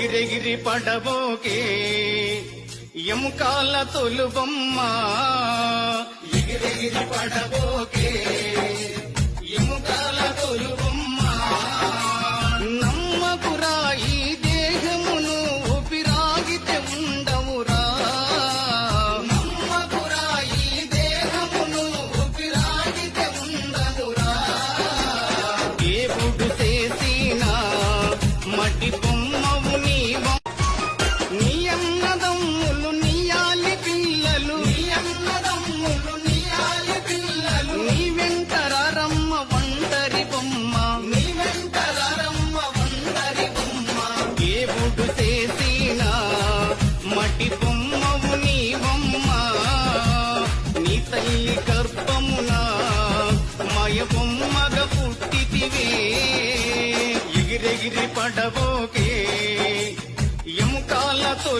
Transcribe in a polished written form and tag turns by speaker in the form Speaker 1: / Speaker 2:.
Speaker 1: ఎగిరెగిరి పడబోకే ఎముకాల తొలుబొమ్మ ఎగిరెగిరి పడబోకే ఎముకాల తొలుబొమ్మ నమ్మకురా ఈ దేహమును ఊపిరాగితే ఉండవురా నమ్మకురా ఈ దేహమును ఊపిరాగితే ఉండవురా దేవుడు చేసిన మట్టి బొమ్మవు నీవు నీ అన్నదమ్ములు నీయాలి పిల్లలు నీ అన్నదమ్ములు నీయాలి పిల్లలు నీ వెంటరమ్మ ఒంటరి బొమ్మ నీ వెంటరమ్మ ఒంటరి బొమ్మ దేవుడు చేసిన మట్టి బొమ్మవు నీ బొమ్మ నీ తల్లి గర్భమున మాయ బొమ్మగా పుట్టితివే ఎగిరెగిరి పడబోకే ఎముకాలతో